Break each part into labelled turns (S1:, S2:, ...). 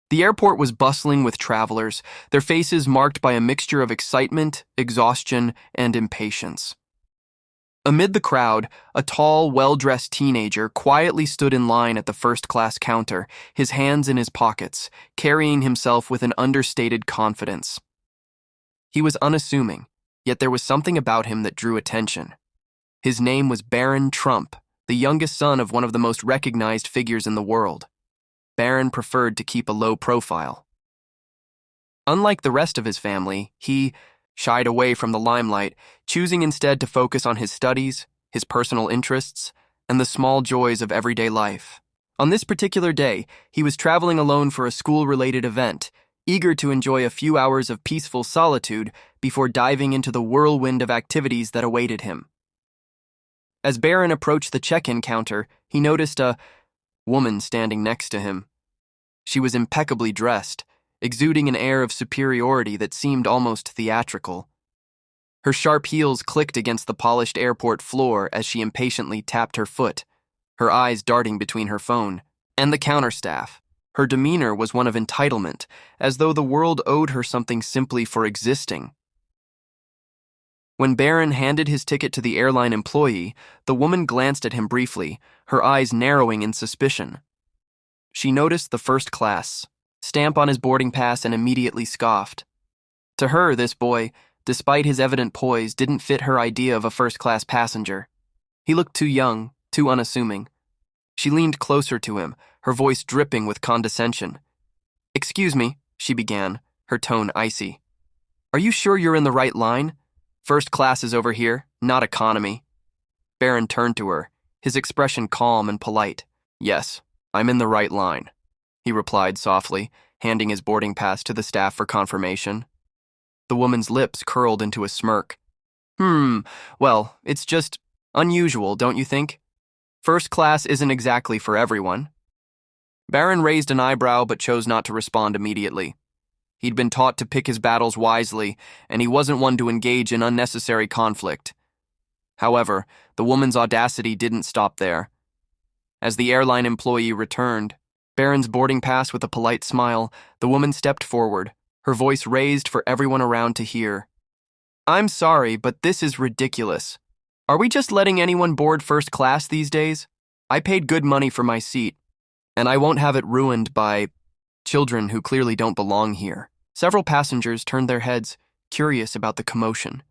S1: The airport was bustling with travelers, their faces marked by a mixture of excitement, exhaustion, and impatience. Amid the crowd, a tall, well-dressed teenager quietly stood in line at the first-class counter, his hands in his pockets, carrying himself with an understated confidence. He was unassuming, yet there was something about him that drew attention. His name was Barron Trump, the youngest son of one of the most recognized figures in the world. Barron preferred to keep a low profile. Unlike the rest of his family, he shied away from the limelight, choosing instead to focus on his studies, his personal interests, and the small joys of everyday life. On this particular day, he was traveling alone for a school-related event, eager to enjoy a few hours of peaceful solitude before diving into the whirlwind of activities that awaited him. As Barron approached the check-in counter, he noticed a woman standing next to him. She was impeccably dressed, exuding an air of superiority that seemed almost theatrical. Her sharp heels clicked against the polished airport floor as she impatiently tapped her foot, her eyes darting between her phone and the counter staff. Her demeanor was one of entitlement, as though the world owed her something simply for existing. When Barron handed his ticket to the airline employee, the woman glanced at him briefly, her eyes narrowing in suspicion. She noticed the first class stamp on his boarding pass and immediately scoffed. To her, this boy, despite his evident poise, didn't fit her idea of a first-class passenger. He looked too young, too unassuming. She leaned closer to him, her voice dripping with condescension. "Excuse me," she began, her tone icy. "Are you sure you're in the right line? First class is over here, not economy." Barron turned to her, his expression calm and polite. "Yes, I'm in the right line," he replied softly, handing his boarding pass to the staff for confirmation. The woman's lips curled into a smirk. Well, it's just unusual, don't you think? First class isn't exactly for everyone." Barron raised an eyebrow but chose not to respond immediately. He'd been taught to pick his battles wisely, and he wasn't one to engage in unnecessary conflict. However, the woman's audacity didn't stop there. As the airline employee returned, Barron's boarding pass with a polite smile, the woman stepped forward, her voice raised for everyone around to hear. "I'm sorry, but this is ridiculous. Are we just letting anyone board first class these days? I paid good money for my seat, and I won't have it ruined by children who clearly don't belong here." Several passengers turned their heads, curious about the commotion.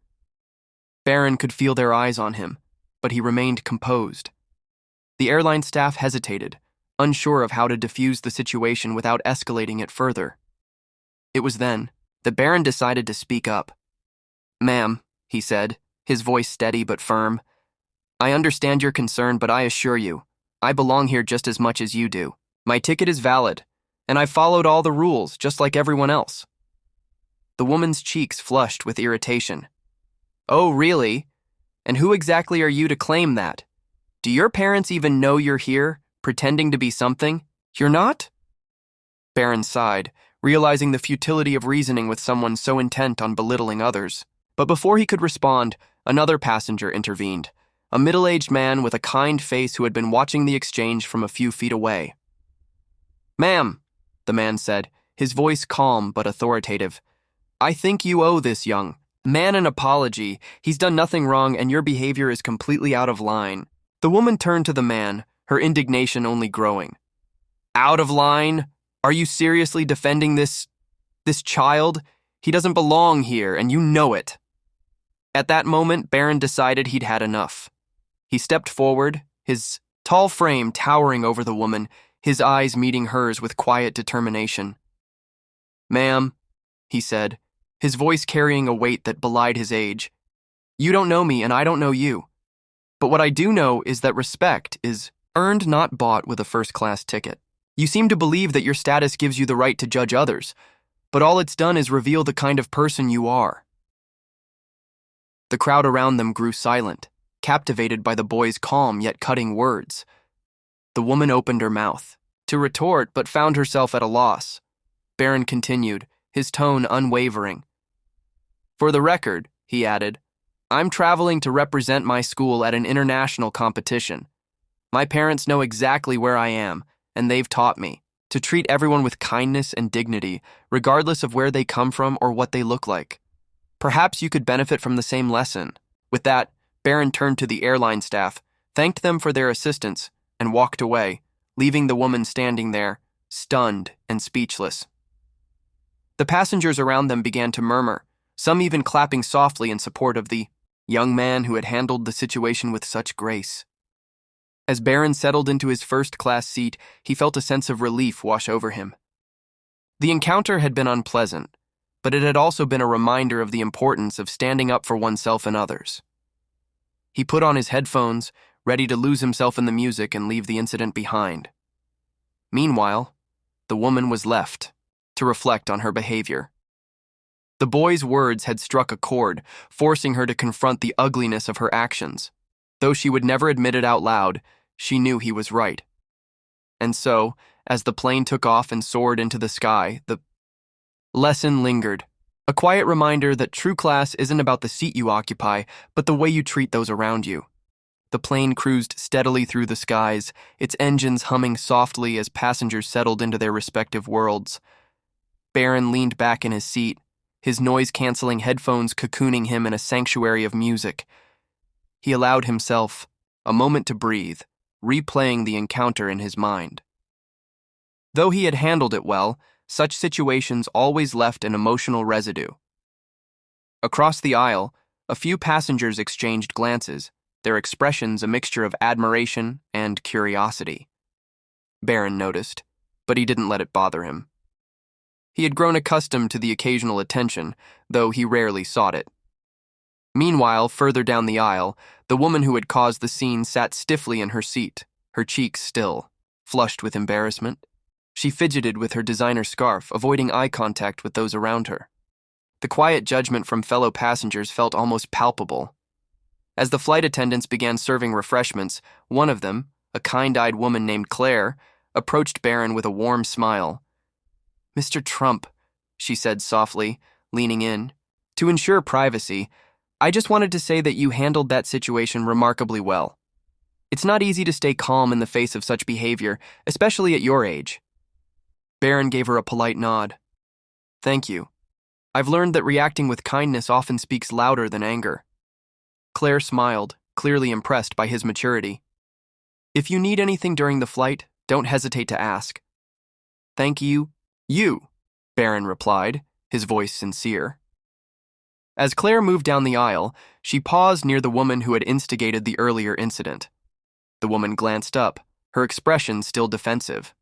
S1: Barron could feel their eyes on him, but he remained composed. The airline staff hesitated, unsure of how to defuse the situation without escalating it further. It was then that Barron decided to speak up. "Ma'am," he said, his voice steady but firm, "I understand your concern, but I assure you, I belong here just as much as you do. My ticket is valid, and I've followed all the rules, just like everyone else." The woman's cheeks flushed with irritation. "Oh, really? And who exactly are you to claim that? Do your parents even know you're here, pretending to be something? You're not?" Barron sighed, realizing the futility of reasoning with someone so intent on belittling others. But before he could respond, another passenger intervened, a middle-aged man with a kind face who had been watching the exchange from a few feet away. "Ma'am," the man said, his voice calm but authoritative, "I think you owe this young man an apology. He's done nothing wrong, and your behavior is completely out of line." The woman turned to the man, her indignation only growing. "Out of line? Are you seriously defending this child? He doesn't belong here, and you know it." At that moment, Barron decided he'd had enough. He stepped forward, his tall frame towering over the woman, his eyes meeting hers with quiet determination. "Ma'am," he said, his voice carrying a weight that belied his age, "you don't know me and I don't know you. But what I do know is that respect is earned, not bought with a first-class ticket. You seem to believe that your status gives you the right to judge others, but all it's done is reveal the kind of person you are." The crowd around them grew silent, captivated by the boy's calm yet cutting words. The woman opened her mouth to retort, but found herself at a loss. Barron continued, his tone unwavering. "For the record," he added, "I'm traveling to represent my school at an international competition. My parents know exactly where I am, and they've taught me. to treat everyone with kindness and dignity, regardless of where they come from or what they look like. Perhaps you could benefit from the same lesson. With that, Barron turned to the airline staff, thanked them for their assistance, and walked away, leaving the woman standing there, stunned and speechless. The passengers around them began to murmur, some even clapping softly in support of the young man who had handled the situation with such grace. As Barron settled into his first-class seat, he felt a sense of relief wash over him. The encounter had been unpleasant, but it had also been a reminder of the importance of standing up for oneself and others. He put on his headphones, ready to lose himself in the music and leave the incident behind. Meanwhile, the woman was left to reflect on her behavior. The boy's words had struck a chord, forcing her to confront the ugliness of her actions. Though she would never admit it out loud, she knew he was right. And so, as the plane took off and soared into the sky, the lesson lingered. A quiet reminder that true class isn't about the seat you occupy, but the way you treat those around you. The plane cruised steadily through the skies, its engines humming softly as passengers settled into their respective worlds. Barron leaned back in his seat, his noise-canceling headphones cocooning him in a sanctuary of music. He allowed himself a moment to breathe, replaying the encounter in his mind. Though he had handled it well, such situations always left an emotional residue. Across the aisle, a few passengers exchanged glances, their expressions a mixture of admiration and curiosity. Barron noticed, but he didn't let it bother him. He had grown accustomed to the occasional attention, though he rarely sought it. Meanwhile, further down the aisle, the woman who had caused the scene sat stiffly in her seat, her cheeks still, flushed with embarrassment. She fidgeted with her designer scarf, avoiding eye contact with those around her. The quiet judgment from fellow passengers felt almost palpable. As the flight attendants began serving refreshments, one of them, a kind-eyed woman named Claire, approached Barron with a warm smile. "Mr. Trump," she said softly, leaning in, "to ensure privacy, I just wanted to say that you handled that situation remarkably well. It's not easy to stay calm in the face of such behavior, especially at your age." Barron gave her a polite nod. "Thank you. I've learned that reacting with kindness often speaks louder than anger." Claire smiled, clearly impressed by his maturity. "If you need anything during the flight, don't hesitate to ask." "Thank you, Barron replied, his voice sincere. As Claire moved down the aisle, she paused near the woman who had instigated the earlier incident. The woman glanced up, her expression still defensive.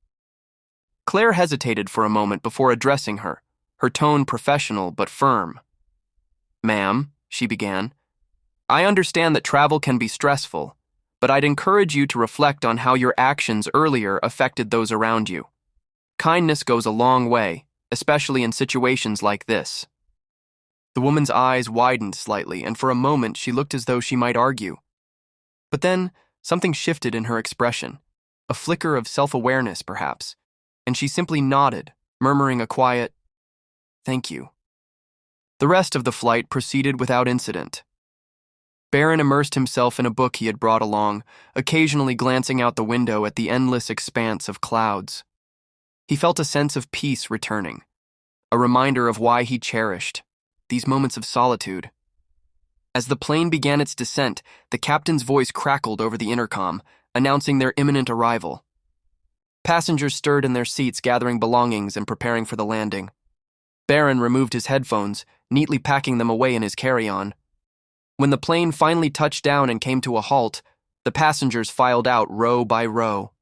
S1: Claire hesitated for a moment before addressing her, her tone professional but firm. "Ma'am," she began, "I understand that travel can be stressful, but I'd encourage you to reflect on how your actions earlier affected those around you. Kindness goes a long way, especially in situations like this." The woman's eyes widened slightly, and for a moment she looked as though she might argue. But then, something shifted in her expression, a flicker of self-awareness, perhaps, and she simply nodded, murmuring a quiet, "Thank you." The rest of the flight proceeded without incident. Barron immersed himself in a book he had brought along, occasionally glancing out the window at the endless expanse of clouds. He felt a sense of peace returning, a reminder of why he cherished these moments of solitude. As the plane began its descent, the captain's voice crackled over the intercom, announcing their imminent arrival. Passengers stirred in their seats, gathering belongings and preparing for the landing. Barron removed his headphones, neatly packing them away in his carry-on. When the plane finally touched down and came to a halt, the passengers filed out row by row.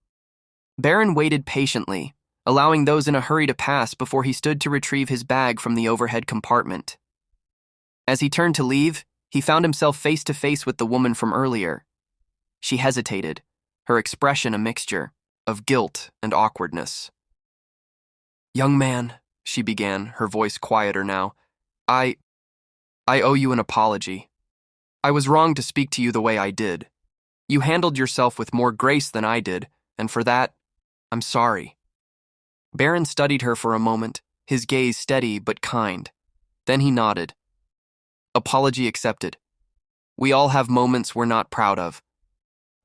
S1: Barron waited patiently, allowing those in a hurry to pass before he stood to retrieve his bag from the overhead compartment. As he turned to leave, he found himself face to face with the woman from earlier. She hesitated, her expression a mixture of guilt and awkwardness. "Young man," she began, her voice quieter now, I owe you an apology. I was wrong to speak to you the way I did. You handled yourself with more grace than I did, and for that, I'm sorry." Barron studied her for a moment, his gaze steady but kind. Then he nodded. "Apology accepted. We all have moments we're not proud of."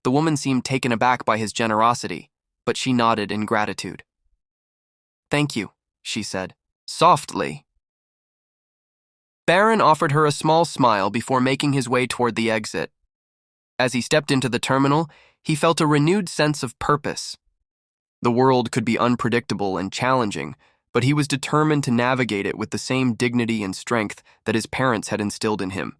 S1: The woman seemed taken aback by his generosity, but she nodded in gratitude. "Thank you," she said, softly. Barron offered her a small smile before making his way toward the exit. As he stepped into the terminal, he felt a renewed sense of purpose. The world could be unpredictable and challenging, but he was determined to navigate it with the same dignity and strength that his parents had instilled in him.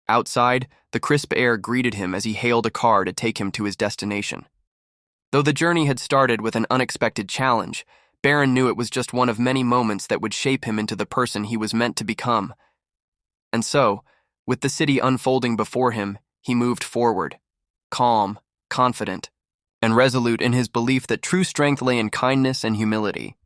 S1: Outside, the crisp air greeted him as he hailed a car to take him to his destination. Though the journey had started with an unexpected challenge, Barron knew it was just one of many moments that would shape him into the person he was meant to become. And so, with the city unfolding before him, he moved forward, calm, confident, and resolute in his belief that true strength lay in kindness and humility.